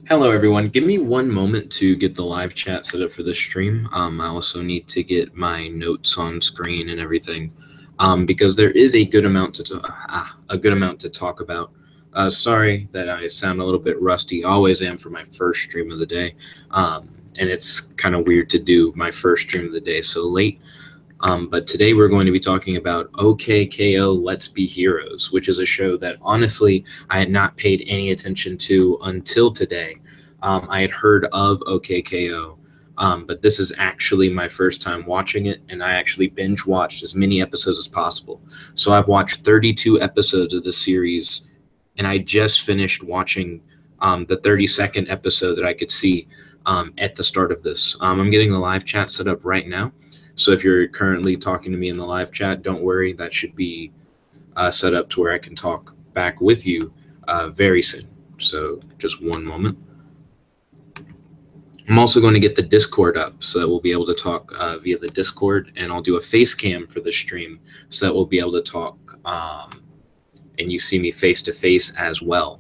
Hello, everyone. Give me one moment to get the live chat set up for this stream. I also need to get my notes on screen and everything, because there is a good amount to talk about. Sorry that I sound a little bit rusty. I always am for my first stream of the day, and it's kind of weird to do my first stream of the day so late. But today we're going to be talking about OKKO Let's Be Heroes, which is a show that honestly I had not paid any attention to until today. I had heard of OKKO, but this is actually my first time watching it, and I actually binge watched as many episodes as possible. So I've watched 32 episodes of the series, and I just finished watching the 32nd episode that I could see at the start of this. I'm getting the live chat set up right now. So if you're currently talking to me in the live chat, don't worry. That should be set up to where I can talk back with you very soon. So just one moment. I'm also going to get the Discord up so that we'll be able to talk via the Discord, and I'll do a face cam for the stream so that we'll be able to talk and you see me face to face as well.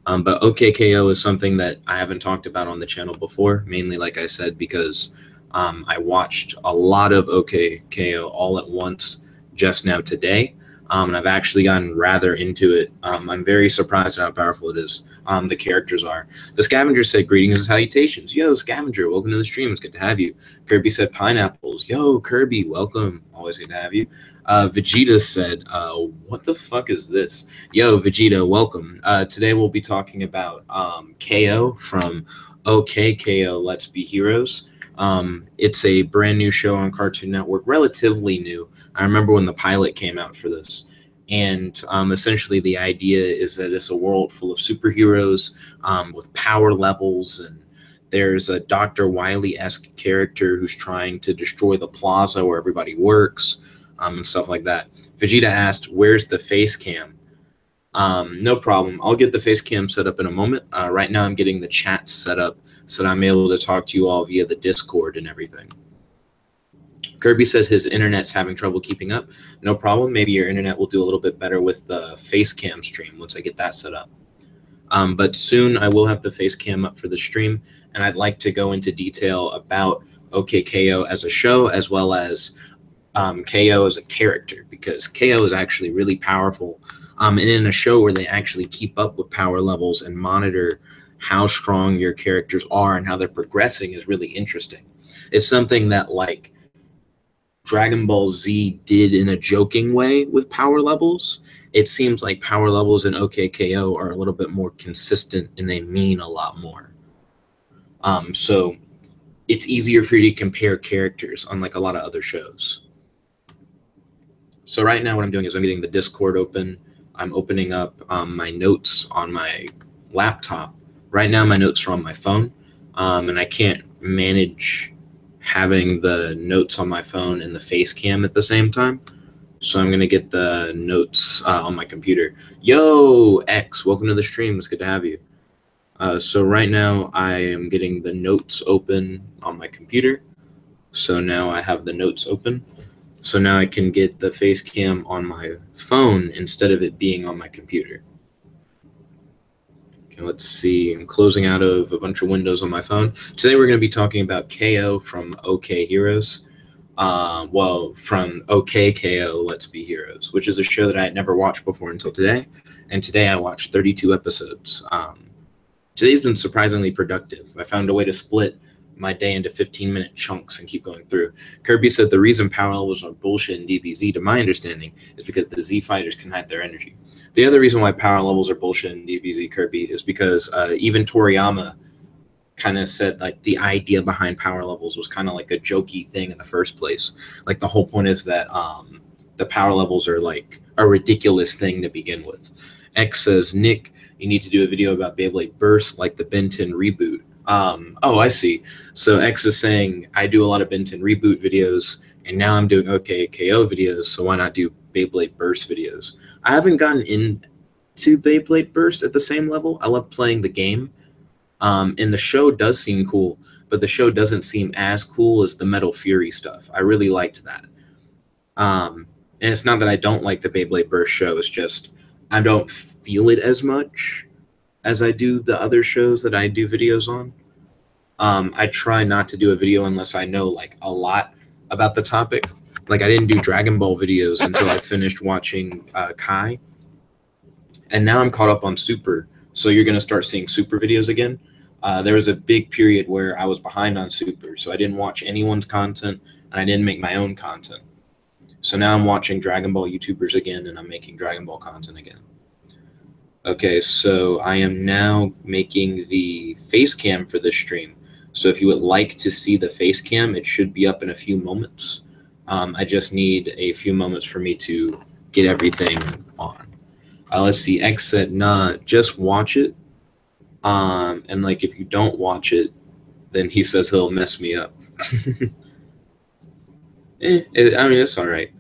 But OKKO is something that I haven't talked about on the channel before, mainly, like I said, because I watched a lot of OKKO all at once just now today, and I've actually gotten rather into it. I'm very surprised at how powerful it is. The characters are. The Scavenger said, "Greetings and salutations." Yo, Scavenger, welcome to the stream. It's good to have you. Kirby said, "Pineapples." Yo, Kirby, welcome. Always good to have you. Vegeta said, "What the fuck is this?" Yo, Vegeta, welcome. Today we'll be talking about KO from OKKO Let's Be Heroes. It's a brand new show on Cartoon Network, relatively new. I remember when the pilot came out for this. And essentially the idea is that it's a world full of superheroes with power levels, and there's a Dr. Wily-esque character who's trying to destroy the plaza where everybody works and stuff like that. Vegeta asked, "Where's the face cam?" No problem. I'll get the face cam set up in a moment. Right now I'm getting the chat set up so that I'm able to talk to you all via the Discord and everything. Kirby says his internet's having trouble keeping up. No problem. Maybe your internet will do a little bit better with the face cam stream once I get that set up. But soon I will have the face cam up for the stream, and I'd like to go into detail about OKKO as a show, as well as KO as a character, because KO is actually really powerful. And in a show where they actually keep up with power levels and monitor how strong your characters are and how they're progressing is really interesting. It's something that, like, Dragon Ball Z did in a joking way with power levels. It seems like power levels in OKKO are a little bit more consistent and they mean a lot more. So it's easier for you to compare characters, unlike a lot of other shows. So right now what I'm doing is I'm getting the Discord open. I'm opening up my notes on my laptop. Right now my notes are on my phone, and I can't manage having the notes on my phone and the face cam at the same time. So I'm going to get the notes on my computer. Yo, X, welcome to the stream. It's good to have you. So right now I am getting the notes open on my computer. So now I have the notes open. So now I can get the face cam on my phone instead of it being on my computer. Okay, let's see. I'm closing out of a bunch of windows on my phone. Today we're going to be talking about KO from OK Heroes. From OKKO Let's Be Heroes, which is a show that I had never watched before until today. And today I watched 32 episodes. Today's been surprisingly productive. I found a way to split my day into 15-minute chunks and keep going through. Kirby said the reason power levels are bullshit in DBZ, to my understanding, is because the Z fighters can hide their energy. The other reason why power levels are bullshit in DBZ, Kirby, is because even Toriyama kind of said, like, the idea behind power levels was kind of like a jokey thing in the first place. Like, the whole point is that the power levels are like a ridiculous thing to begin with. X says, "Nick, you need to do a video about Beyblade Burst like the Ben 10 reboot." Oh, I see. So X is saying I do a lot of Ben 10 reboot videos, and now I'm doing OKKO videos, so why not do Beyblade Burst videos? I haven't gotten into Beyblade Burst at the same level. I love playing the game. And the show does seem cool, but the show doesn't seem as cool as the Metal Fury stuff. I really liked that. And it's not that I don't like the Beyblade Burst show. It's just I don't feel it as much. as I do the other shows that I do videos on. I try not to do a video unless I know like a lot about the topic. Like I didn't do Dragon Ball videos until I finished watching Kai, and now I'm caught up on Super. So you're gonna start seeing Super videos again. There was a big period where I was behind on Super, so I didn't watch anyone's content and I didn't make my own content. So now I'm watching Dragon Ball YouTubers again, and I'm making Dragon Ball content again. Okay, so I am now making the face cam for this stream. So if you would like to see the face cam, it should be up in a few moments. I just need a few moments for me to get everything on. Let's see, X said, nah, just watch it. And like if you don't watch it, then he says he'll mess me up. I mean, it's all right.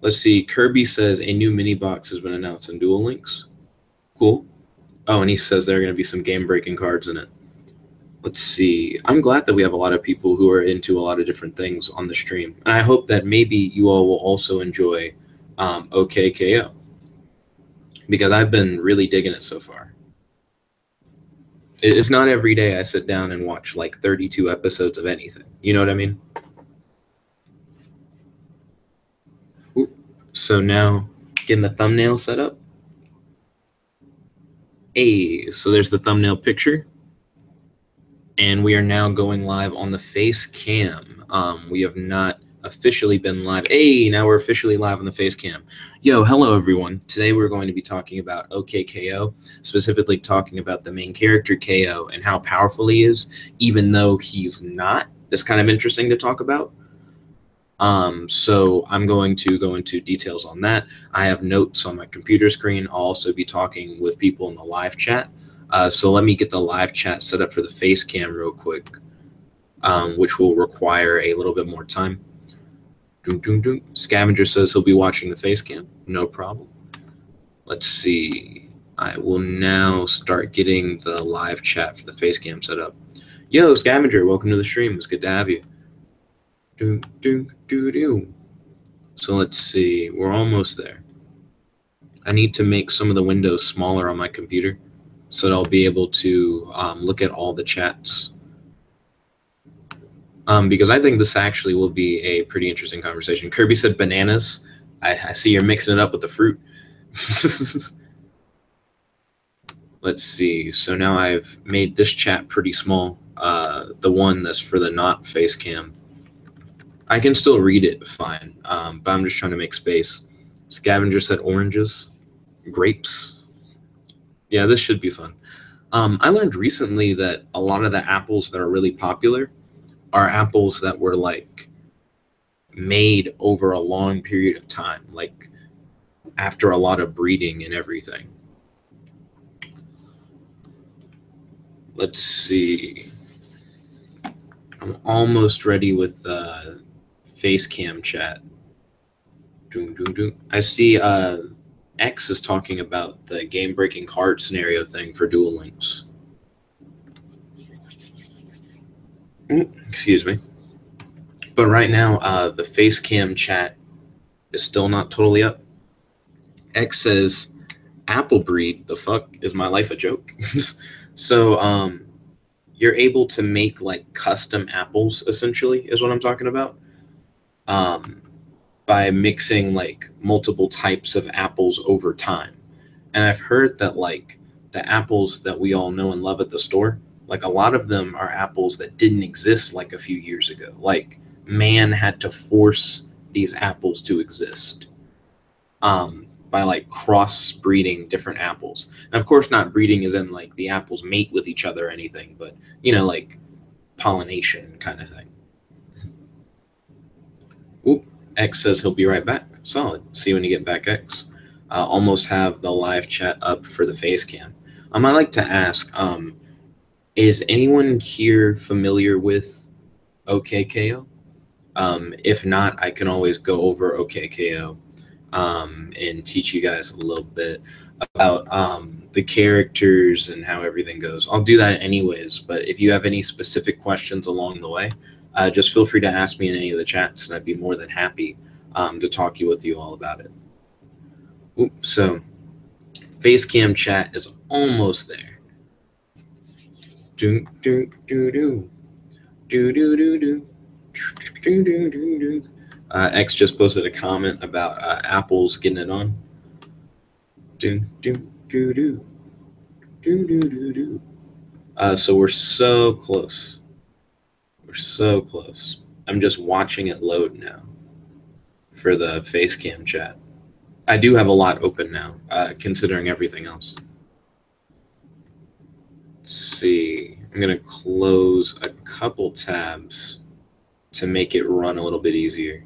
Let's see, Kirby says a new mini box has been announced in Duel Links. Cool. Oh, and he says there are going to be some game-breaking cards in it. Let's see. I'm glad that we have a lot of people who are into a lot of different things on the stream. And I hope that maybe you all will also enjoy OKKO. Because I've been really digging it so far. It's not every day I sit down and watch like 32 episodes of anything. You know what I mean? Ooh. So now, getting the thumbnail set up. Hey, so there's the thumbnail picture. And we are now going live on the face cam. We have not officially been live. Hey, now we're officially live on the face cam. Yo, hello everyone. Today we're going to be talking about OKKO, specifically talking about the main character KO and how powerful he is, even though he's not. That's kind of interesting to talk about. So I'm going to go into details on that. I have notes on my computer screen. I'll also be talking with people in the live chat. So let me get the live chat set up for the face cam real quick, which will require a little bit more time. Scavenger says he'll be watching the face cam. No problem. Let's see. I will now start getting the live chat for the face cam set up. Yo, Scavenger, welcome to the stream. It's good to have you. So let's see. We're almost there. I need to make some of the windows smaller on my computer so that I'll be able to look at all the chats. Because I think this actually will be a pretty interesting conversation. Kirby said bananas. I see you're mixing it up with the fruit. Let's see. So now I've made this chat pretty small. The one that's for the not face cam. I can still read it fine, but I'm just trying to make space. Scavenger said oranges, grapes. Yeah, this should be fun. I learned recently that a lot of the apples that are really popular are apples that were like made over a long period of time, like after a lot of breeding and everything. Let's see. I'm almost ready with face cam chat. I see X is talking about the game-breaking card scenario thing for Duel Links. Excuse me. But right now, the face cam chat is still not totally up. X says, apple breed, the fuck, is my life a joke? So you're able to make like custom apples, essentially, is what I'm talking about. By mixing like multiple types of apples over time. And I've heard that like the apples that we all know and love at the store, like a lot of them are apples that didn't exist like a few years ago. Like man had to force these apples to exist by like cross-breeding different apples. And of course not breeding as in like the apples mate with each other or anything, but you know, like pollination kind of thing. Oop, X says he'll be right back. Solid. See you when you get back, X. Almost have the live chat up for the face cam. I like to ask, is anyone here familiar with OKKO? If not, I can always go over OKKO and teach you guys a little bit about the characters and how everything goes. I'll do that anyways, but if you have any specific questions along the way, just feel free to ask me in any of the chats, and I'd be more than happy to talk with you all about it. Oops, so face cam chat is almost there. Do do do do do do do do do do do do. X just posted a comment about Apple's getting it on. Do do do do do do do do. So we're so close. We're so close. I'm just watching it load now for the Facecam chat. I do have a lot open now, considering everything else. Let's see. I'm going to close a couple tabs to make it run a little bit easier.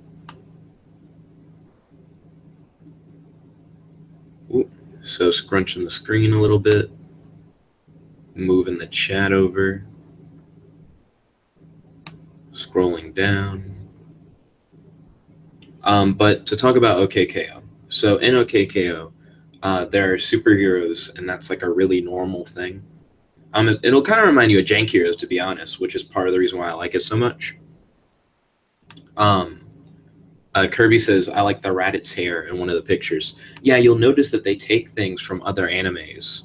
Ooh. So scrunching the screen a little bit, moving the chat over, scrolling down. But to talk about OKKO. So in OKKO, there are superheroes, and that's like a really normal thing. It'll kind of remind you of Jank Heroes, to be honest, which is part of the reason why I like it so much. Kirby says, I like the Raditz hair in one of the pictures. Yeah, you'll notice that they take things from other animes.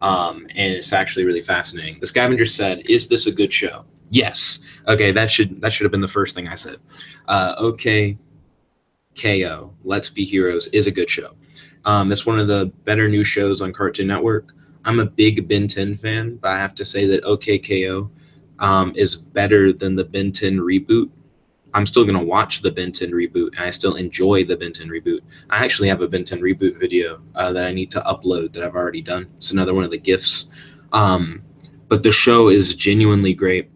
And it's actually really fascinating. The Scavenger said, is this a good show? Yes. Okay, that should have been the first thing I said. Okay, KO, Let's Be Heroes is a good show. It's one of the better new shows on Cartoon Network. I'm a big Ben 10 fan, but I have to say that OKKO is better than the Ben 10 reboot. I'm still going to watch the Ben 10 reboot, and I still enjoy the Ben 10 reboot. I actually have a Ben 10 reboot video that I need to upload that I've already done. It's another one of the GIFs. But the show is genuinely great.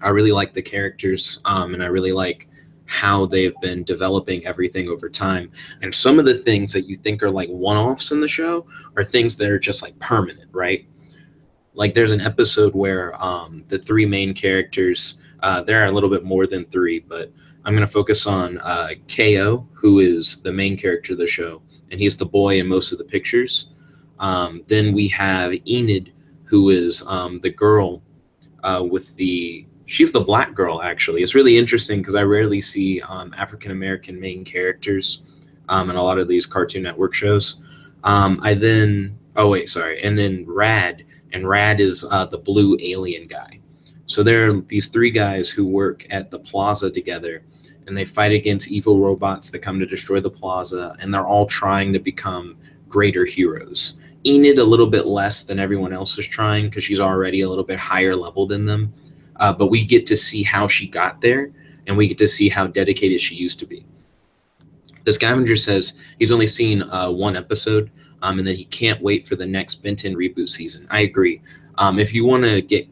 I really like the characters, and I really like how they've been developing everything over time. And some of the things that you think are like one-offs in the show are things that are just like permanent, right? Like there's an episode where the three main characters, there are a little bit more than three, but I'm going to focus on KO, who is the main character of the show, and he's the boy in most of the pictures. Then we have Enid, who is the girl with the... She's the black girl, actually. It's really interesting because I rarely see African-American main characters in a lot of these Cartoon Network shows. And then Rad, and Rad is the blue alien guy. So there are these three guys who work at the plaza together, and they fight against evil robots that come to destroy the plaza, and they're all trying to become greater heroes. Enid a little bit less than everyone else is trying because she's already a little bit higher level than them. But we get to see how she got there, and we get to see how dedicated she used to be. The Scavenger says he's only seen one episode, and that he can't wait for the next Ben 10 reboot season. I agree. If you want to get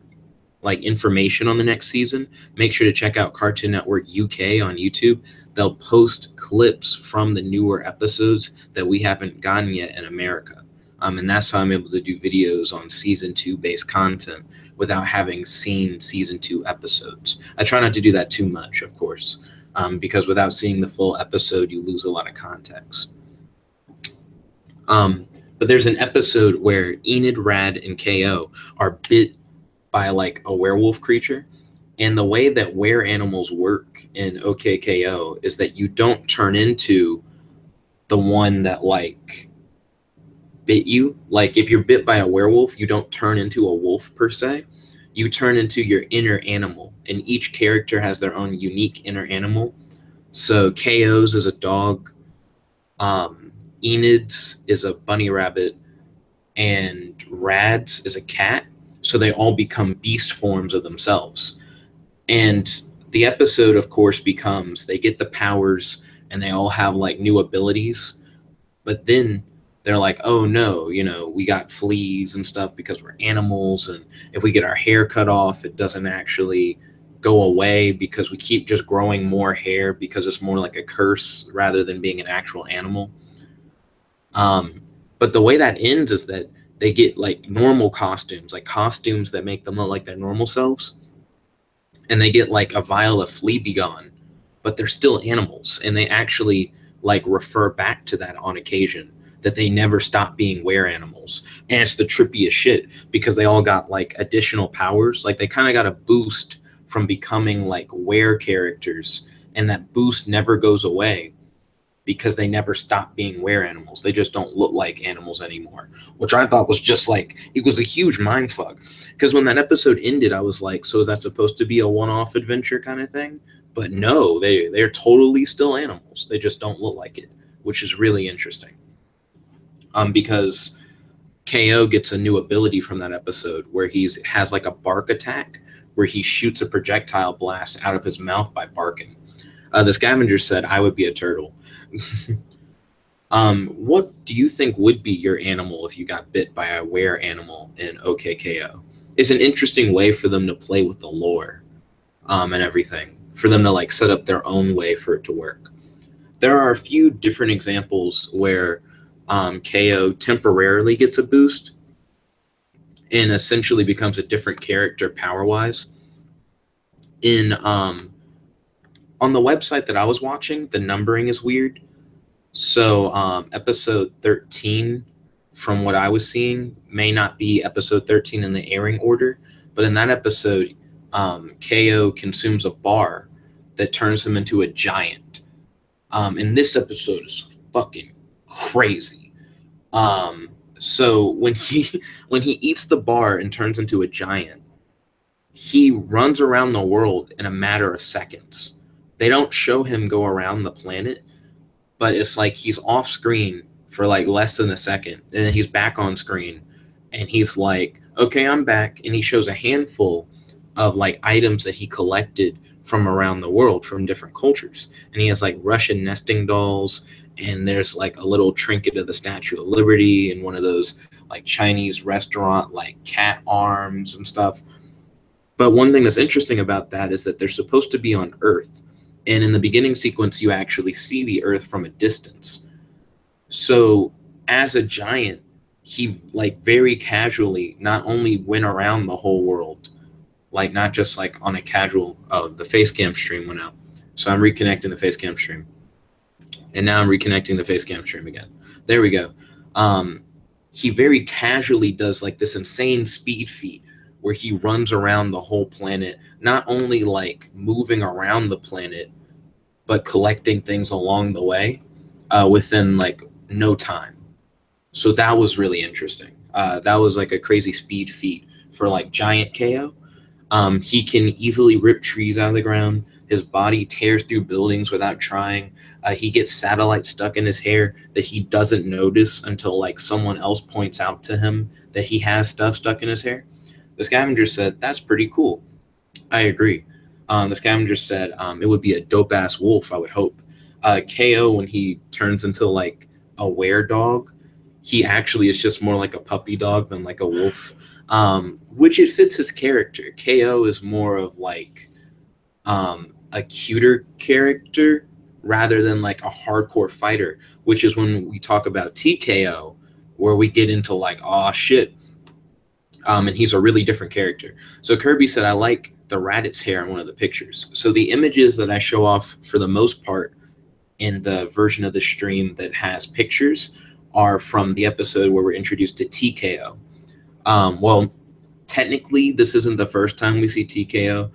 like information on the next season, make sure to check out Cartoon Network UK on YouTube. They'll post clips from the newer episodes that we haven't gotten yet in America. And that's how I'm able to do videos on season 2 based content without having seen season 2 episodes. I try not to do that too much, of course, because without seeing the full episode, you lose a lot of context. But there's an episode where Enid, Rad, and KO are bit by like a werewolf creature. And the way that were animals work in OKKO is that you don't turn into the one that like bit you. Like if you're bit by a werewolf, you don't turn into a wolf per se. You turn into your inner animal, and each character has their own unique inner animal. So KO's is a dog, Enid's is a bunny rabbit, and Rad's is a cat. So they all become beast forms of themselves. And the episode, of course, becomes they get the powers and they all have like new abilities. But then they're like, oh no, you know, we got fleas and stuff because we're animals. And if we get our hair cut off, it doesn't actually go away because we keep just growing more hair because it's more like a curse rather than being an actual animal. But the way that ends is that they get like normal costumes, like costumes that make them look like their normal selves. And they get like a vial of Flea Be Gone, but they're still animals. And they actually like refer back to that on occasion, that they never stop being were animals. And it's the trippiest shit because they all got like additional powers. Like they kind of got a boost from becoming like were characters, and that boost never goes away. because they never stop being were animals. They just don't look like animals anymore, which I thought was just like, it was a huge mind fuck. Because when that episode ended, I was like, so is that supposed to be a one-off adventure kind of thing? But no, they're totally still animals. They just don't look like it, which is really interesting. Because KO gets a new ability from that episode where has like a bark attack where he shoots a projectile blast out of his mouth by barking. The scavenger said, I would be a turtle. What do you think would be your animal if you got bit by a were animal in OKKO? It's an interesting way for them to play with the lore and everything, for them to like set up their own way for it to work. There are a few different examples where KO temporarily gets a boost and essentially becomes a different character power-wise. On the website that I was watching, the numbering is weird. So episode 13, from what I was seeing, may not be episode 13 in the airing order, but in that episode, KO consumes a bar that turns him into a giant. And this episode is fucking crazy. So when he eats the bar and turns into a giant, he runs around the world in a matter of seconds. They don't show him go around the planet, but it's like he's off screen for like less than a second, and then he's back on screen, and he's like, okay, I'm back. And he shows a handful of like items that he collected from around the world from different cultures. And he has like Russian nesting dolls, and there's like a little trinket of the Statue of Liberty, and one of those like Chinese restaurant like cat arms and stuff. But one thing that's interesting about that is that they're supposed to be on Earth. And in the beginning sequence, you actually see the Earth from a distance. So as a giant, he like very casually not only went around the whole world, like not just like on a casual, the Facecam stream went out. So I'm reconnecting the Facecam stream. And now I'm reconnecting the Facecam stream again. There we go. He very casually does like this insane speed feat where he runs around the whole planet, not only like moving around the planet, but collecting things along the way within like no time. So that was really interesting. That was like a crazy speed feat for like giant KO. He can easily rip trees out of the ground. His body tears through buildings without trying. He gets satellites stuck in his hair that he doesn't notice until like someone else points out to him that he has stuff stuck in his hair. The scavenger said, that's pretty cool. I agree. The scavenger said, it would be a dope-ass wolf, I would hope. KO, when he turns into like a were dog, he actually is just more like a puppy dog than like a wolf, which it fits his character. KO is more of like a cuter character rather than like a hardcore fighter, which is when we talk about TKO, where we get into like, oh shit. And he's a really different character. So Kirby said, I like the Raditz hair in one of the pictures. So the images that I show off for the most part in the version of the stream that has pictures are from the episode where we're introduced to TKO. Well, technically, this isn't the first time we see TKO.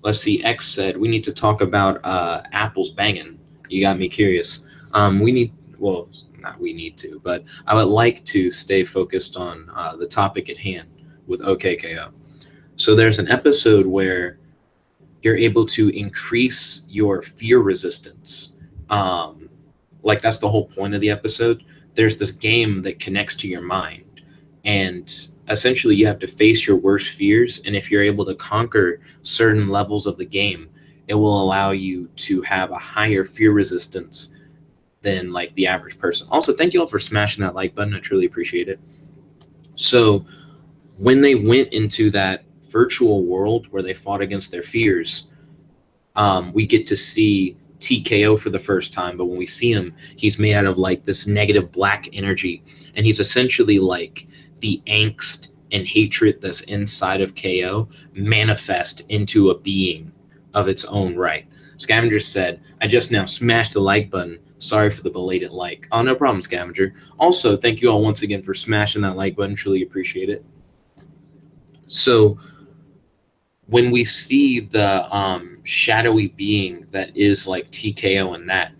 Let's see, X said, we need to talk about apples banging. You got me curious. Not we need to, but I would like to stay focused on the topic at hand with OKKO. So there's an episode where you're able to increase your fear resistance. Like that's the whole point of the episode. There's this game that connects to your mind, and essentially you have to face your worst fears. And if you're able to conquer certain levels of the game, it will allow you to have a higher fear resistance than like the average person. Also, thank you all for smashing that like button. I truly appreciate it. So when they went into that virtual world where they fought against their fears, we get to see TKO for the first time. But when we see him, he's made out of like this negative black energy, and he's essentially like the angst and hatred that's inside of KO manifest into a being of its own right. Scavenger said, I just now smashed the like button. Sorry for the belated like. Oh, no problem, Scavenger. Also, thank you all once again for smashing that like button. Truly appreciate it. So when we see the shadowy being that is like TKO in that.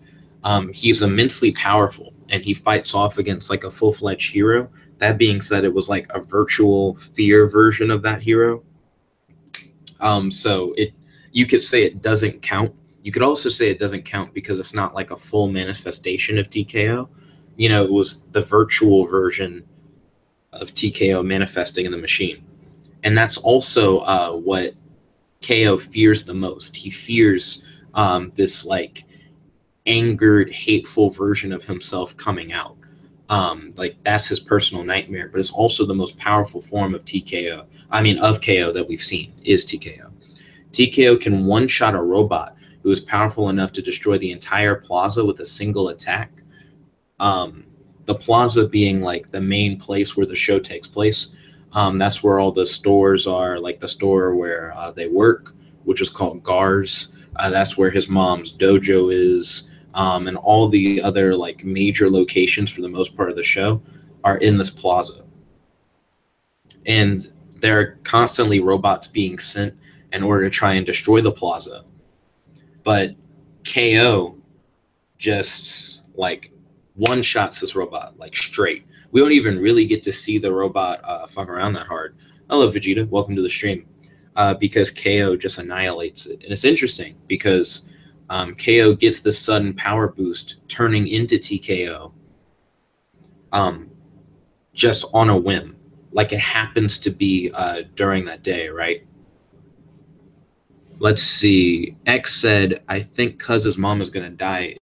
He's immensely powerful and he fights off against like a full-fledged hero. That being said, it was like a virtual fear version of that hero. So you could say it doesn't count. You could also say it doesn't count because it's not like a full manifestation of TKO. You know, it was the virtual version of TKO manifesting in the machine. And that's also what KO fears the most. He fears this like angered, hateful version of himself coming out. Like that's his personal nightmare, but it's also the most powerful form of TKO. I mean, of KO that we've seen is TKO. TKO can one-shot a robot who is powerful enough to destroy the entire plaza with a single attack. The plaza being like the main place where the show takes place. That's where all the stores are, like the store where they work, which is called Gars. That's where his mom's dojo is. And all the other like major locations for the most part of the show are in this plaza. And there are constantly robots being sent in order to try and destroy the plaza. But KO just like one-shots this robot like straight. We don't even really get to see the robot fuck around that hard. Hello, Vegeta. Welcome to the stream. Because KO just annihilates it. And it's interesting because KO gets the sudden power boost turning into TKO just on a whim. Like it happens to be during that day, right? Let's see. X said, I think cuz his mom is going to die.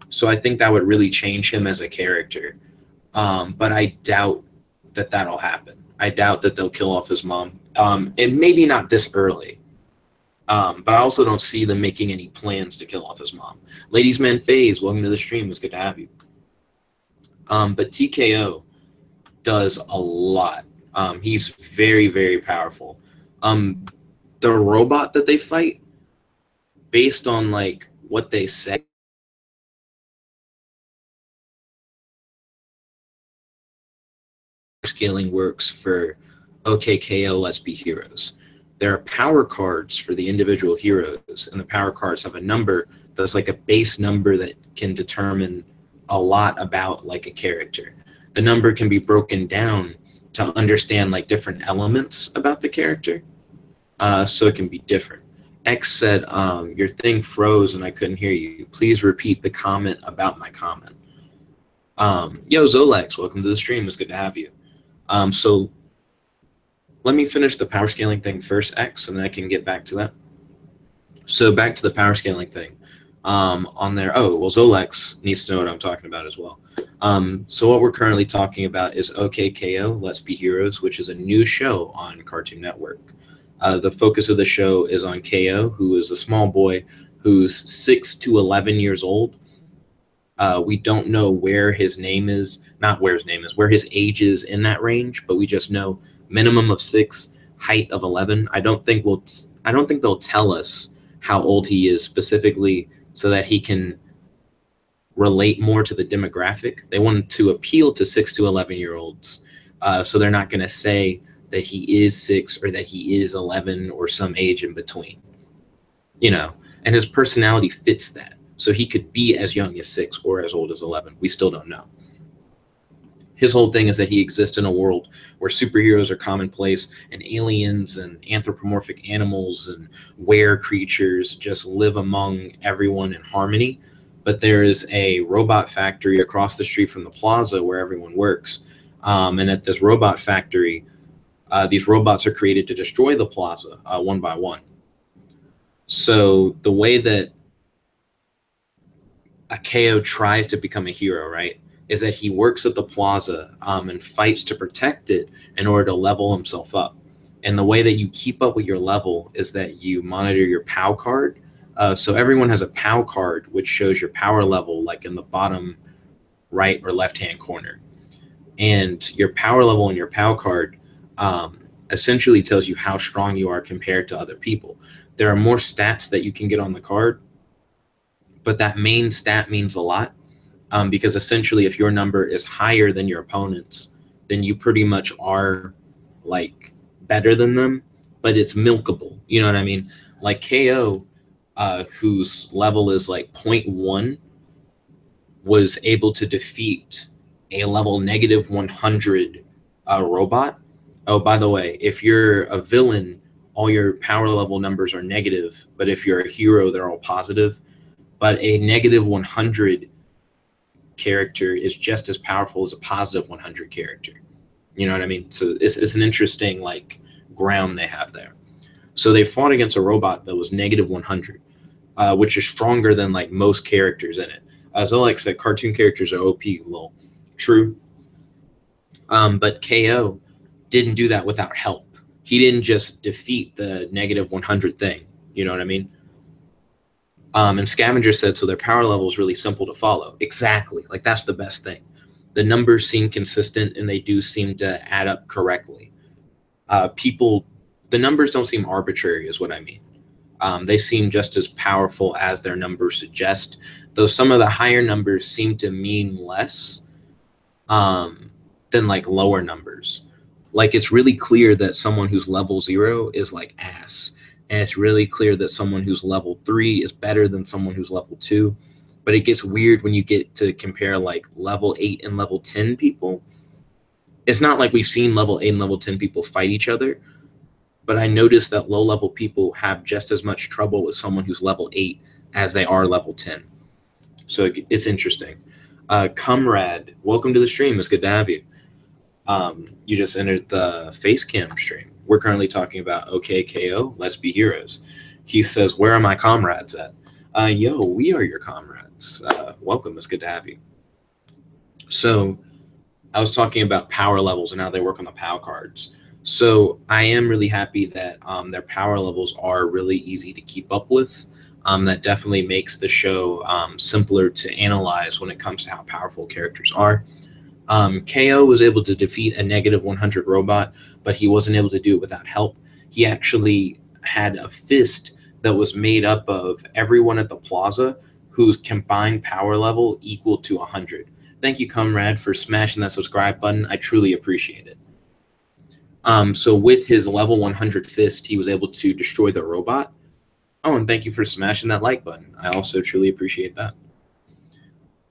So I think that would really change him as a character. But I doubt that that'll happen. I doubt that they'll kill off his mom. And maybe not this early. But I also don't see them making any plans to kill off his mom. Ladies Man FaZe, welcome to the stream. It's good to have you. But TKO does a lot. He's very, very powerful. The robot that they fight, based on like what they say, scaling works for OKKO Let's Be Heroes. There are power cards for the individual heroes, and the power cards have a number that's like a base number that can determine a lot about like a character. The number can be broken down to understand like different elements about the character, so it can be different. X said, your thing froze and I couldn't hear you. Please repeat the comment about my comment. Yo, Zolex, welcome to the stream. It's good to have you. So let me finish the power scaling thing first, X, and then I can get back to that. So back to the power scaling thing. On there, oh, well, Zolex needs to know what I'm talking about as well. So what we're currently talking about is OKKO Let's Be Heroes, which is a new show on Cartoon Network. The focus of the show is on KO, who is a small boy who's 6 to 11 years old. We don't know where his name is, not where his name is, where his age is in that range, but we just know minimum of 6, height of 11. I don't think they'll tell us how old he is specifically so that he can relate more to the demographic. They want to appeal to 6 to 11-year-olds, so they're not going to say that he is 6 or that he is 11 or some age in between, you know, and his personality fits that. So he could be as young as 6 or as old as 11. We still don't know. His whole thing is that he exists in a world where superheroes are commonplace and aliens and anthropomorphic animals and were creatures just live among everyone in harmony. But there is a robot factory across the street from the plaza where everyone works. And at this robot factory, these robots are created to destroy the plaza one by one. So the way that a KO tries to become a hero, right, is that he works at the plaza and fights to protect it in order to level himself up. And the way that you keep up with your level is that you monitor your POW card. So everyone has a POW card, which shows your power level, like in the bottom right or left-hand corner. And your power level in your POW card essentially tells you how strong you are compared to other people. There are more stats that you can get on the card, but that main stat means a lot because essentially if your number is higher than your opponent's, then you pretty much are like better than them, but it's milkable. You know what I mean? Like KO, whose level is like zero point 0.1, was able to defeat a level negative 100 robot. Oh, by the way, if you're a villain, all your power level numbers are negative, but if you're a hero, they're all positive. But a negative 100 character is just as powerful as a positive 100 character. You know what I mean? So it's an interesting like ground they have there. So they fought against a robot that was negative 100, which is stronger than like most characters in it. Zolex said cartoon characters are OP. Lol. True. But KO didn't do that without help. He didn't just defeat the negative 100 thing. You know what I mean? And Scavenger said, so their power level is really simple to follow. Exactly. Like, that's the best thing. The numbers seem consistent, and they do seem to add up correctly. The numbers don't seem arbitrary, is what I mean. They seem just as powerful as their numbers suggest, though some of the higher numbers seem to mean less than, like, lower numbers. Like, it's really clear that someone who's level 0 is, like, ass. And it's really clear that someone who's level 3 is better than someone who's level 2. But it gets weird when you get to compare like level 8 and level 10 people. It's not like we've seen level 8 and level 10 people fight each other. But I noticed that low level people have just as much trouble with someone who's level 8 as they are level 10. So it's interesting. Comrade, welcome to the stream. It's good to have you. You just entered the Facecam stream. We're currently talking about OKKO, Let's Be Heroes. He says, where are my comrades at? Yo, we are your comrades. Welcome. It's good to have you. So I was talking about power levels and how they work on the POW cards. So I am really happy that their power levels are really easy to keep up with. That definitely makes the show simpler to analyze when it comes to how powerful characters are. KO was able to defeat a negative 100 robot, but he wasn't able to do it without help. He actually had a fist that was made up of everyone at the plaza whose combined power level equal to 100. Thank you, Comrade, for smashing that subscribe button. I truly appreciate it. So with his level 100 fist, he was able to destroy the robot. Oh, and thank you for smashing that like button. I also truly appreciate that.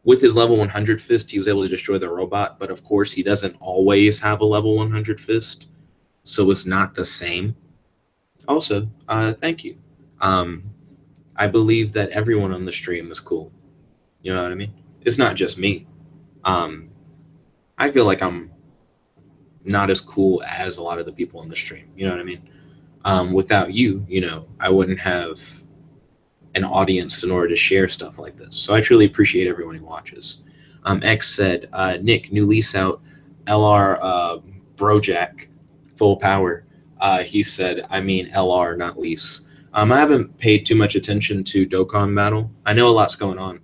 With his level 100 fist, he was able to destroy the robot, but of course he doesn't always have a level 100 fist, so it's not the same. Also, thank you. I believe that everyone on the stream is cool. You know what I mean? It's not just me. I feel like I'm not as cool as a lot of the people on the stream. You know what I mean? Without you, you know, I wouldn't have an audience in order to share stuff like this. So I truly appreciate everyone who watches. X said, Nick, new lease out, LR Brojack, full power. He said, I mean LR, not lease. I haven't paid too much attention to Dokkan Battle. I know a lot's going on.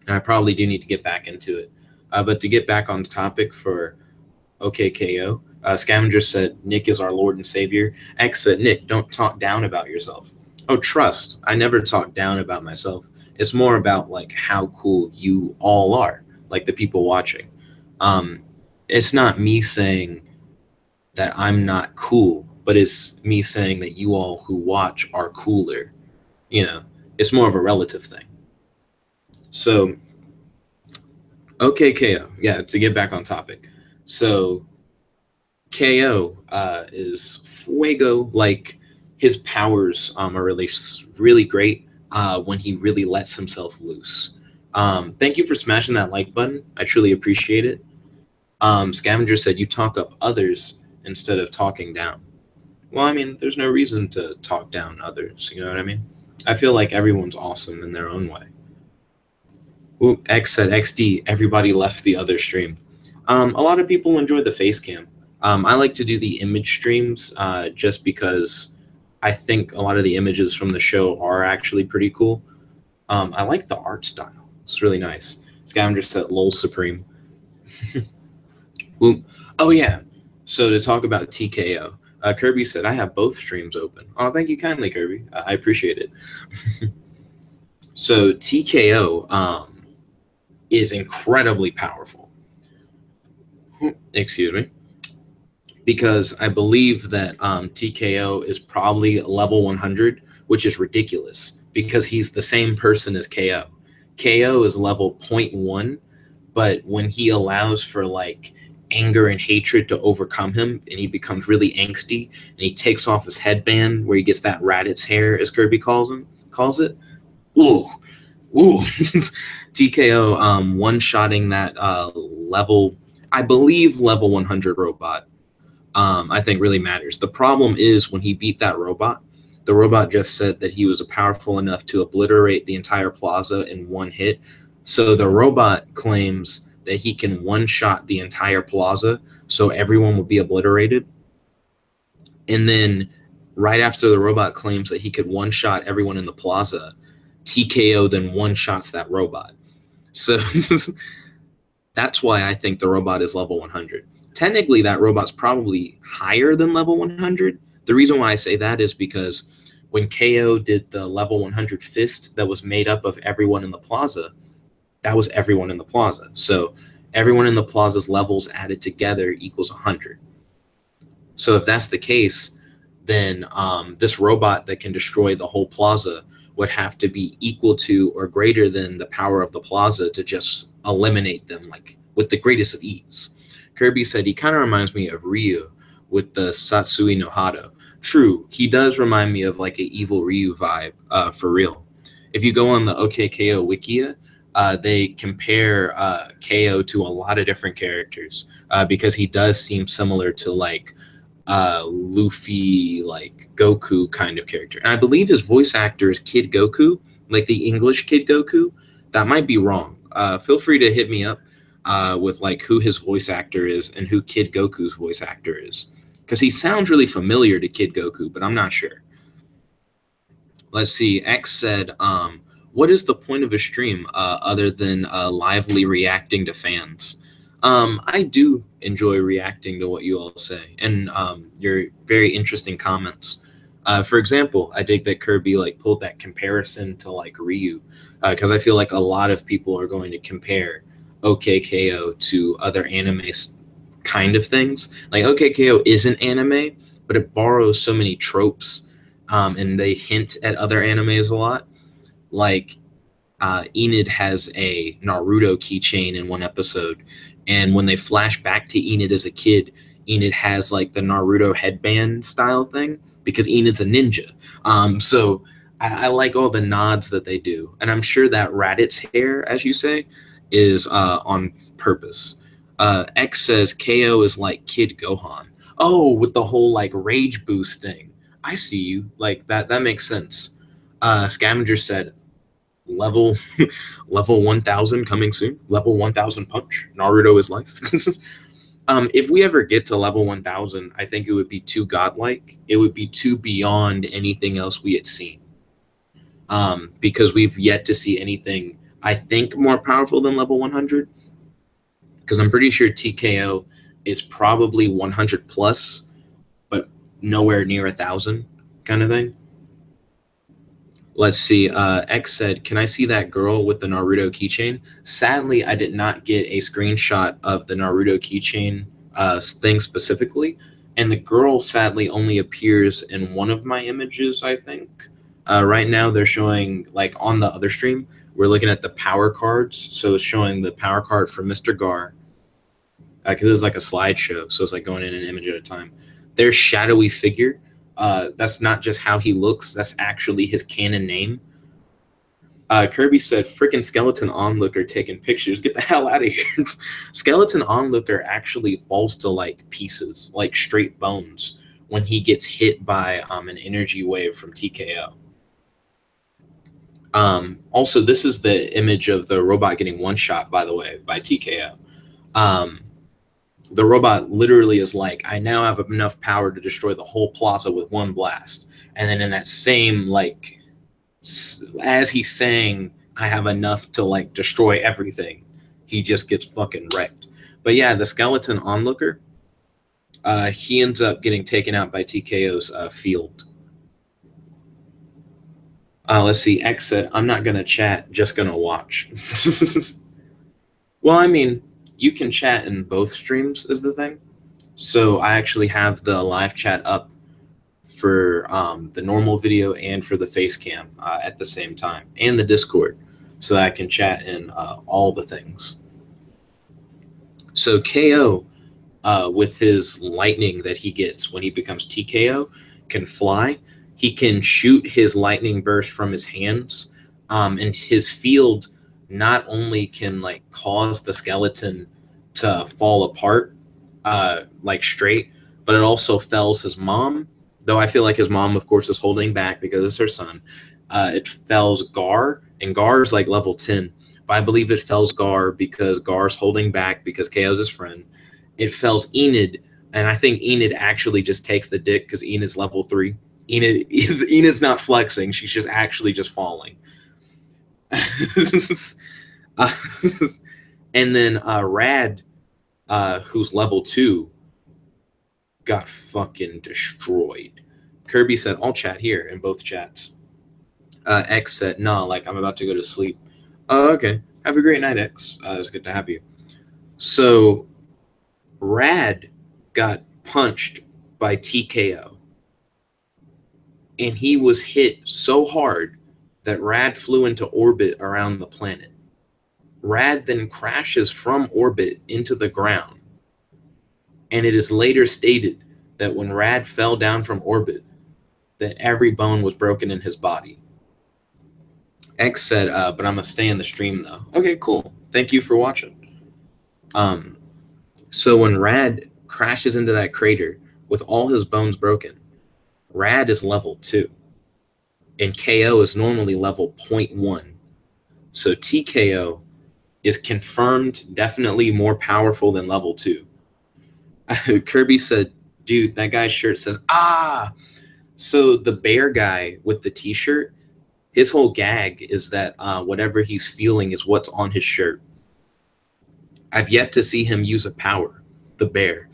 And I probably do need to get back into it. But to get back on topic for OKKO, Scavenger said, Nick is our Lord and Savior. X said, Nick, don't talk down about yourself. Oh, trust. I never talk down about myself. It's more about like how cool you all are, like the people watching. It's not me saying that I'm not cool, but it's me saying that you all who watch are cooler. You know, it's more of a relative thing. So, okay, KO. Yeah, to get back on topic. So, KO is fuego. Like, his powers are really great when he really lets himself loose. Thank you for smashing that like button. I truly appreciate it. Scavenger said, you talk up others instead of talking down. Well, I mean, there's no reason to talk down others. You know what I mean? I feel like everyone's awesome in their own way. Ooh, X said, XD, everybody left the other stream. A lot of people enjoy the face cam. I like to do the image streams just because I think a lot of the images from the show are actually pretty cool. I like the art style. It's really nice. Scavenger said, lol supreme. Oh, yeah. So to talk about TKO, Kirby said, I have both streams open. Oh, thank you kindly, Kirby. I appreciate it. So TKO is incredibly powerful. excuse me, because I believe that TKO is probably level 100, which is ridiculous because he's the same person as KO. KO is level 0.1, but when he allows for like anger and hatred to overcome him and he becomes really angsty and he takes off his headband where he gets that Raditz hair, as Kirby calls it. Ooh, ooh. TKO one-shotting that level, I believe level 100 robot, I think really matters. The problem is when he beat that robot, the robot just said that he was powerful enough to obliterate the entire plaza in one hit. So the robot claims that he can one-shot the entire plaza, so everyone will be obliterated. And then right after the robot claims that he could one-shot everyone in the plaza, TKO then one-shots that robot. So that's why I think the robot is level 100. Technically, that robot's probably higher than level 100. The reason why I say that is because when KO did the level 100 fist that was made up of everyone in the plaza, that was everyone in the plaza. So everyone in the plaza's levels added together equals 100. So if that's the case, then this robot that can destroy the whole plaza would have to be equal to or greater than the power of the plaza to just eliminate them like with the greatest of ease. Kirby said he kind of reminds me of Ryu with the Satsui no Hado. True, he does remind me of like an evil Ryu vibe, for real. If you go on the OKKO Wikia, they compare KO to a lot of different characters because he does seem similar to like Luffy, like Goku kind of character. And I believe his voice actor is Kid Goku, like the English Kid Goku. That might be wrong. Feel free to hit me up with like who his voice actor is and who Kid Goku's voice actor is. Because he sounds really familiar to Kid Goku, but I'm not sure. Let's see. X said, what is the point of a stream other than lively reacting to fans? I do enjoy reacting to what you all say and your very interesting comments. For example, I dig that Kirby like pulled that comparison to like Ryu because I feel like a lot of people are going to compare OKKO to other anime kind of things. Like OKKO isn't anime, but it borrows so many tropes and they hint at other animes a lot. Like Enid has a Naruto keychain in one episode, and when they flash back to Enid as a kid, Enid has like the Naruto headband style thing because Enid's a ninja. So I like all the nods that they do, and I'm sure that Raditz hair, as you say, is on purpose. X says KO is like Kid Gohan. Oh, with the whole like rage boost thing. I see you. Like that makes sense. Scavenger said level 1000 coming soon. Level 1000 punch. Naruto is life. If we ever get to level 1000, I think it would be too godlike. It would be too beyond anything else we had seen. Because we've yet to see anything, I think, more powerful than level 100. Because I'm pretty sure TKO is probably 100 plus, but nowhere near 1,000 kind of thing. Let's see. X said, can I see that girl with the Naruto keychain? Sadly, I did not get a screenshot of the Naruto keychain thing specifically. And the girl sadly only appears in one of my images, I think. Right now, they're showing, like on the other stream, we're looking at the power cards. So it's showing the power card for Mr. Gar. Because it's like a slideshow. So it's like going in an image at a time. There's shadowy figure. That's not just how he looks. That's actually his canon name. Kirby said, freaking Skeleton Onlooker taking pictures. Get the hell out of here. Skeleton Onlooker actually falls to like pieces, like straight bones, when he gets hit by an energy wave from TKO. Also, this is the image of the robot getting one shot, by the way, by TKO. The robot literally is like, I now have enough power to destroy the whole plaza with one blast. And then in that same, like, as he's saying, I have enough to, like, destroy everything, he just gets fucking wrecked. But yeah, the Skeleton Onlooker, he ends up getting taken out by TKO's field. Let's see, X said, I'm not going to chat, just going to watch. Well, I mean, You can chat in both streams is the thing. So I actually have the live chat up for the normal video and for the face cam at the same time, and the Discord, so that I can chat in all the things. So KO, with his lightning that he gets when he becomes TKO, can fly. He can shoot his lightning burst from his hands, and his field not only can like cause the skeleton to fall apart like straight, but it also fells his mom. Though I feel like his mom, of course, is holding back because it's her son. It fells Gar, and Gar's like level 10. But I believe it fells Gar because Gar's holding back because KO's his friend. It fells Enid, and I think Enid actually just takes the dick because Enid's level 3. Enid's not flexing; she's just actually just falling. And then Rad, who's level 2, got fucking destroyed. Kirby said, "I'll chat here," in both chats. X said, "Nah, like I'm about to go to sleep." Oh, okay. Have a great night, X. It's good to have you. So, Rad got punched by TKO, and he was hit so hard that Rad flew into orbit around the planet. Rad then crashes from orbit into the ground, and it is later stated that when Rad fell down from orbit, that every bone was broken in his body. X said, but I'm going to stay in the stream, though. Okay, cool. Thank you for watching. So when Rad crashes into that crater with all his bones broken, Rad is level 2, and KO is normally level 0.1. So TKO is confirmed definitely more powerful than level 2. Kirby said, dude, that guy's shirt says, ah! So the bear guy with the t-shirt, his whole gag is that whatever he's feeling is what's on his shirt. I've yet to see him use a power, the bear.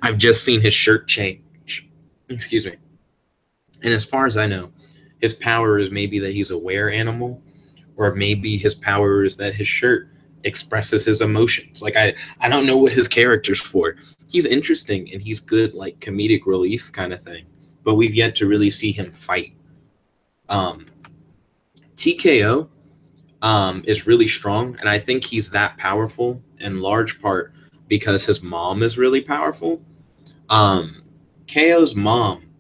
I've just seen his shirt change. Excuse me. And as far as I know, his power is maybe that he's a were animal, or maybe his power is that his shirt expresses his emotions. Like I don't know what his character's for. He's interesting and he's good, like comedic relief kind of thing. But we've yet to really see him fight. TKO is really strong, and I think he's that powerful in large part because his mom is really powerful. KO's mom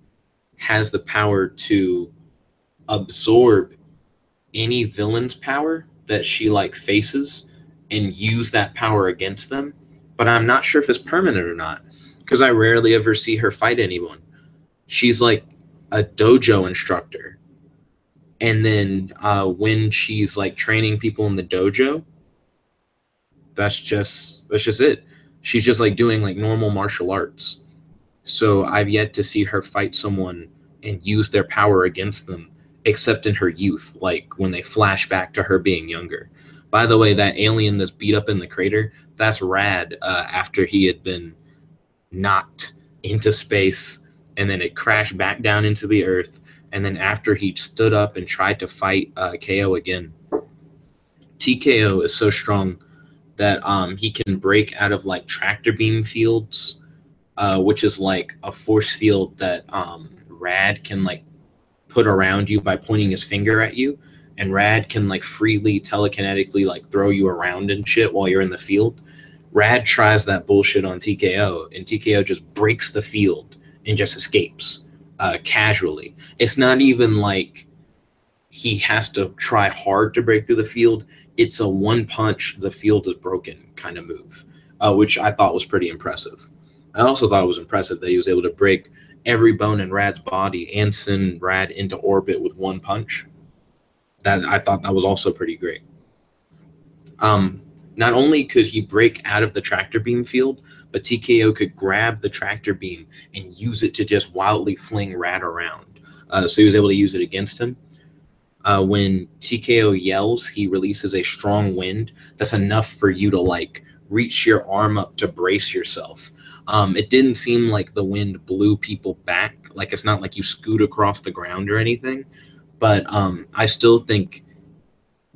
has the power to absorb any villain's power that she like faces and use that power against them, but I'm not sure if it's permanent or not because I rarely ever see her fight anyone. She's like a dojo instructor, and then when she's like training people in the dojo, that's just it. She's just like doing like normal martial arts. So I've yet to see her fight someone and use their power against them, except in her youth, like when they flash back to her being younger. By the way, that alien that's beat up in the crater, that's Rad after he had been knocked into space, and then it crashed back down into the earth, and then after he stood up and tried to fight KO again. TKO is so strong that he can break out of like tractor beam fields, which is like a force field that Rad can like put around you by pointing his finger at you, and Rad can like freely telekinetically like throw you around and shit while you're in the field. Rad tries that bullshit on TKO, and TKO just breaks the field and just escapes casually. It's not even like he has to try hard to break through the field. It's a one punch, the field is broken kind of move, which I thought was pretty impressive. I also thought it was impressive that he was able to break every bone in Rad's body and send Rad into orbit with one punch. That I thought that was also pretty great. Not only could he break out of the tractor beam field, but TKO could grab the tractor beam and use it to just wildly fling Rad around. So he was able to use it against him. When TKO yells, he releases a strong wind that's enough for you to like reach your arm up to brace yourself. It didn't seem like the wind blew people back. Like it's not like you scoot across the ground or anything. But I still think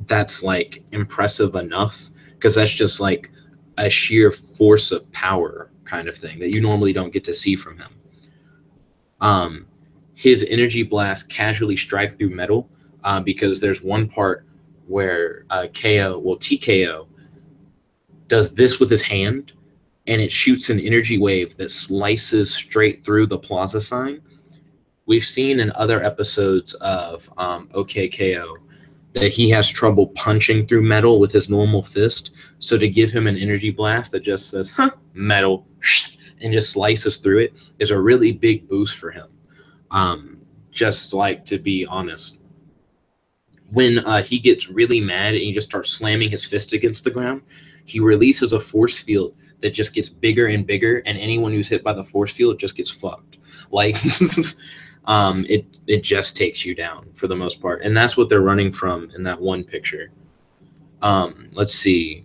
that's like impressive enough, because that's just like a sheer force of power kind of thing that you normally don't get to see from him. His energy blasts casually strike through metal because there's one part where TKO does this with his hand, and it shoots an energy wave that slices straight through the plaza sign. We've seen in other episodes of OKKO that he has trouble punching through metal with his normal fist. So to give him an energy blast that just says, metal, and just slices through it is a really big boost for him. Just like, to be honest, when he gets really mad and he just starts slamming his fist against the ground, he releases a force field that just gets bigger and bigger, and anyone who's hit by the force field just gets fucked. Like, it just takes you down for the most part, and that's what they're running from in that one picture. Let's see.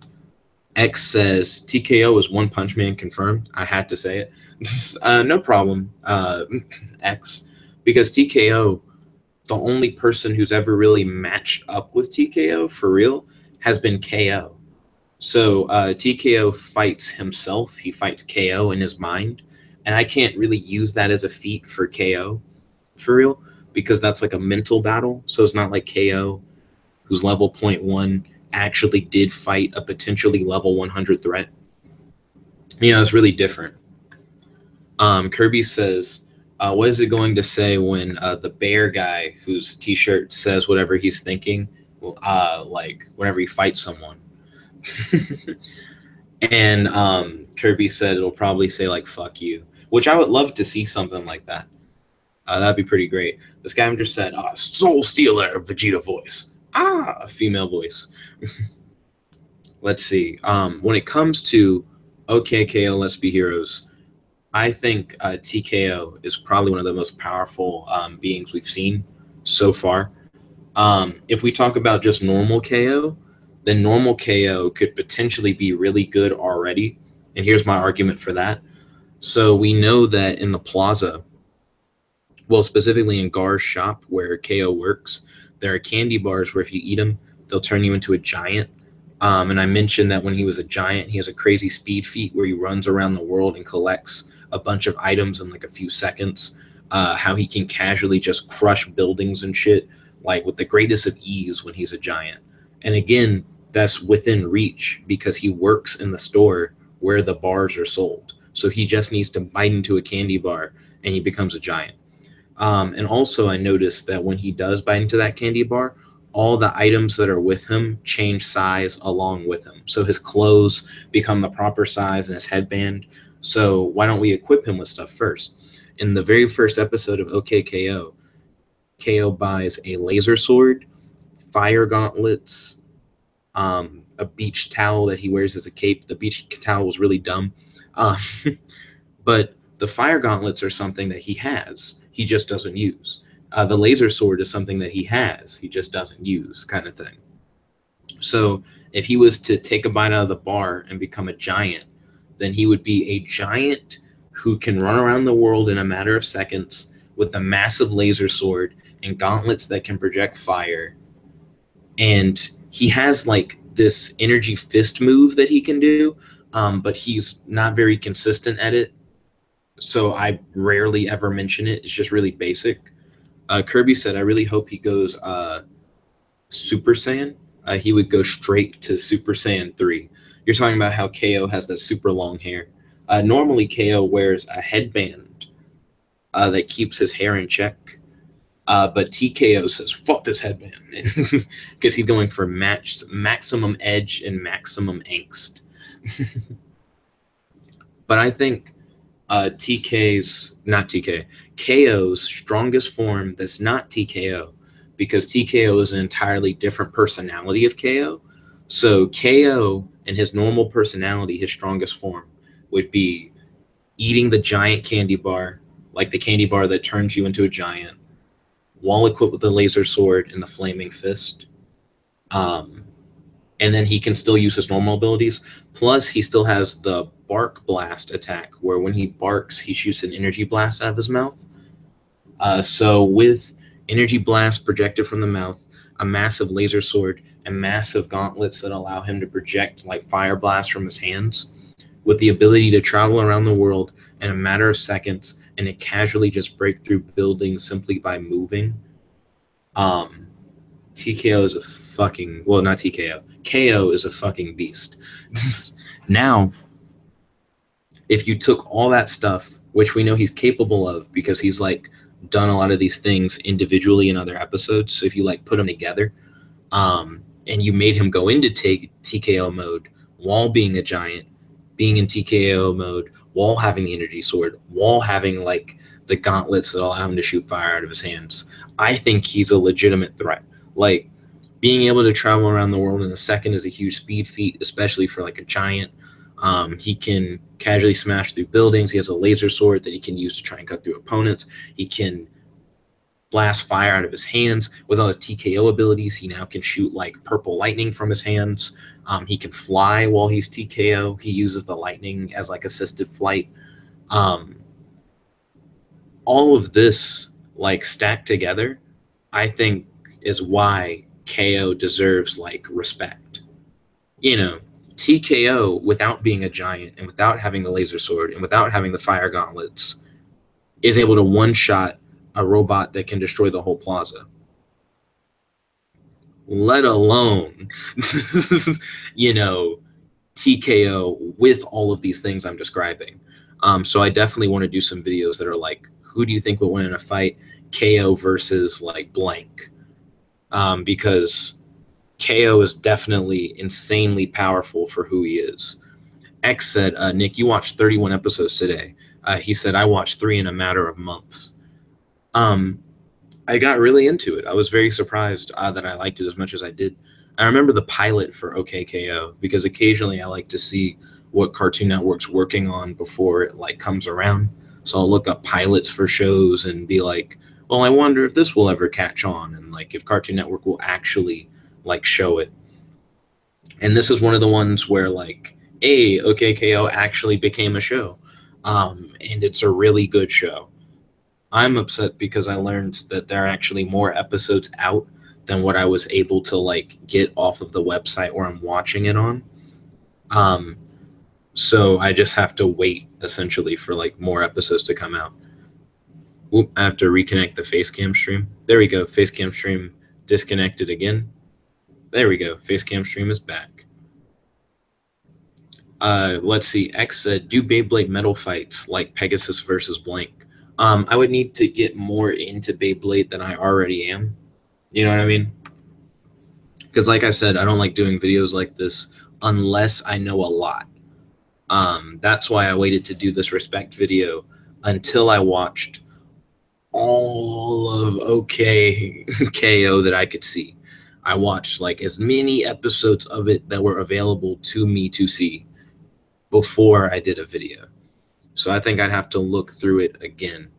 X says TKO is One Punch Man confirmed. I had to say it. No problem, X, because TKO, the only person who's ever really matched up with TKO for real has been KO. So TKO fights himself. He fights KO in his mind. And I can't really use that as a feat for KO for real, because that's like a mental battle. So it's not like KO, who's level 0.1, actually did fight a potentially level 100 threat. You know, it's really different. Kirby says, what is it going to say when the bear guy whose t-shirt says whatever he's thinking, like whenever he fights someone? And Kirby said it'll probably say like fuck you, which I would love to see something like that. That'd be pretty great. The Scavenger said Soul Stealer Vegeta voice, a female voice. Let's see. When it comes to OKKO Let's Be Heroes, I think TKO is probably one of the most powerful beings we've seen so far. If we talk about just normal KO, then normal KO could potentially be really good already. And here's my argument for that. So we know that in the plaza, well, specifically in Gar's shop where KO works, there are candy bars where if you eat them, they'll turn you into a giant. And I mentioned that when he was a giant, he has a crazy speed feat where he runs around the world and collects a bunch of items in like a few seconds. How he can casually just crush buildings and shit, like with the greatest of ease when he's a giant. And again, that's within reach because he works in the store where the bars are sold. So he just needs to bite into a candy bar and he becomes a giant. And also I noticed that when he does bite into that candy bar, all the items that are with him change size along with him. So his clothes become the proper size and his headband. So why don't we equip him with stuff first? In the very first episode of OKKO, KO buys a laser sword, fire gauntlets, a beach towel that he wears as a cape. The beach towel was really dumb. But the fire gauntlets are something that he has. He just doesn't use. The laser sword is something that he has. He just doesn't use, kind of thing. So if he was to take a bite out of the bar and become a giant, then he would be a giant who can run around the world in a matter of seconds with a massive laser sword and gauntlets that can project fire. And he has like this energy fist move that he can do, but he's not very consistent at it. So I rarely ever mention it. It's just really basic. Kirby said, I really hope he goes Super Saiyan. He would go straight to Super Saiyan 3. You're talking about how KO has that super long hair. Normally, KO wears a headband that keeps his hair in check. But TKO says, fuck this headband. Because he's going for maximum edge and maximum angst. But I think KO's strongest form that's not TKO, because TKO is an entirely different personality of KO. So KO and his normal personality, his strongest form, would be eating the giant candy bar, like the candy bar that turns you into a giant, while equipped with the laser sword and the flaming fist. And then he can still use his normal abilities. Plus, he still has the bark blast attack, where when he barks, he shoots an energy blast out of his mouth. So with energy blast projected from the mouth, a massive laser sword, and massive gauntlets that allow him to project like fire blasts from his hands, with the ability to travel around the world in a matter of seconds and to casually just break through buildings simply by moving. TKO is a fucking, well, not TKO. KO is a fucking beast. Now, if you took all that stuff, which we know he's capable of because he's like done a lot of these things individually in other episodes, so if you like put them together, and you made him go into TKO mode while being a giant, being in TKO mode while having the energy sword, while having like the gauntlets that allow him to shoot fire out of his hands, I think he's a legitimate threat. Like, being able to travel around the world in a second is a huge speed feat, especially for like a giant. He can casually smash through buildings. He has a laser sword that he can use to try and cut through opponents. He can blast fire out of his hands. With all his TKO abilities, he now can shoot like purple lightning from his hands. He can fly while he's TKO. He uses the lightning as like assisted flight. All of this like stacked together, I think is why KO deserves like respect. You know, TKO, without being a giant and without having the laser sword and without having the fire gauntlets, is able to one-shot a robot that can destroy the whole plaza. Let alone, you know, TKO with all of these things I'm describing. So I definitely want to do some videos that are like, who do you think will win in a fight? KO versus like blank. Because KO is definitely insanely powerful for who he is. X said, Nick, you watched 31 episodes today. He said, I watched 3 in a matter of months. I got really into it. I was very surprised that I liked it as much as I did. I remember the pilot for OKKO because occasionally I like to see what Cartoon Network's working on before it like comes around. So I'll look up pilots for shows and be like, well, I wonder if this will ever catch on and like if Cartoon Network will actually like show it. And this is one of the ones where like, OKKO actually became a show. And it's a really good show. I'm upset because I learned that there are actually more episodes out than what I was able to like get off of the website where I'm watching it on. So I just have to wait essentially for like more episodes to come out. Oop, I have to reconnect the Facecam stream. There we go. Facecam stream disconnected again. There we go. Facecam stream is back. Let's see. X said, do Beyblade metal fights like Pegasus versus Blank. I would need to get more into Beyblade than I already am. You know what I mean? Because like I said, I don't like doing videos like this unless I know a lot. That's why I waited to do this respect video until I watched all of OKKO that I could see. I watched like as many episodes of it that were available to me to see before I did a video. So I think I'd have to look through it again.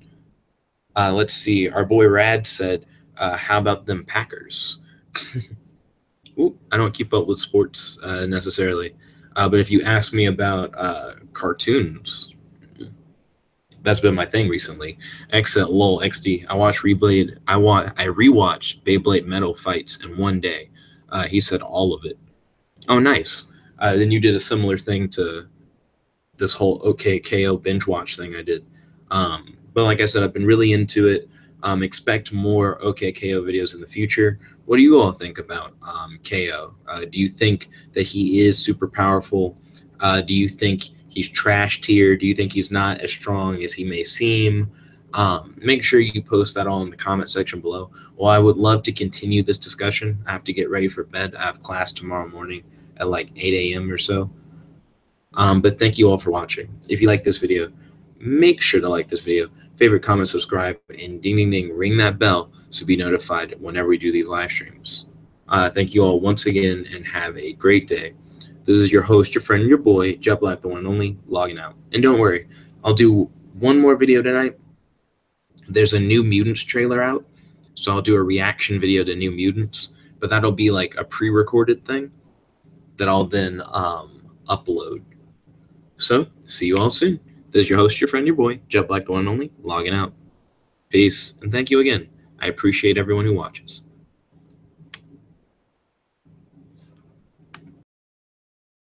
Let's see. Our boy Rad said, how about them Packers? Ooh, I don't keep up with sports necessarily. But if you ask me about cartoons, that's been my thing recently. Except lol XD. I watched Reblade. I rewatched Beyblade metal fights in one day. He said all of it. Oh, nice. Then you did a similar thing to this whole OKKO binge watch thing I did. But like I said, I've been really into it. Expect more OKKO videos in the future. What do you all think about KO? Do you think that he is super powerful? Do you think he's trash tier? Do you think he's not as strong as he may seem? Make sure you post that all in the comment section below. Well, I would love to continue this discussion. I have to get ready for bed. I have class tomorrow morning at like 8 a.m. or so. But thank you all for watching. If you like this video, make sure to like this video, favorite, comment, subscribe, and ding, ding, ding, ring that bell to be notified whenever we do these live streams. Thank you all once again, and have a great day. This is your host, your friend, your boy, Jet Black, the one and only, logging out. And don't worry, I'll do one more video tonight. There's a New Mutants trailer out, so I'll do a reaction video to New Mutants, but that'll be like a pre-recorded thing that I'll then upload. So, see you all soon. This is your host, your friend, your boy, Jet Black, the one and only, logging out. Peace, and thank you again. I appreciate everyone who watches.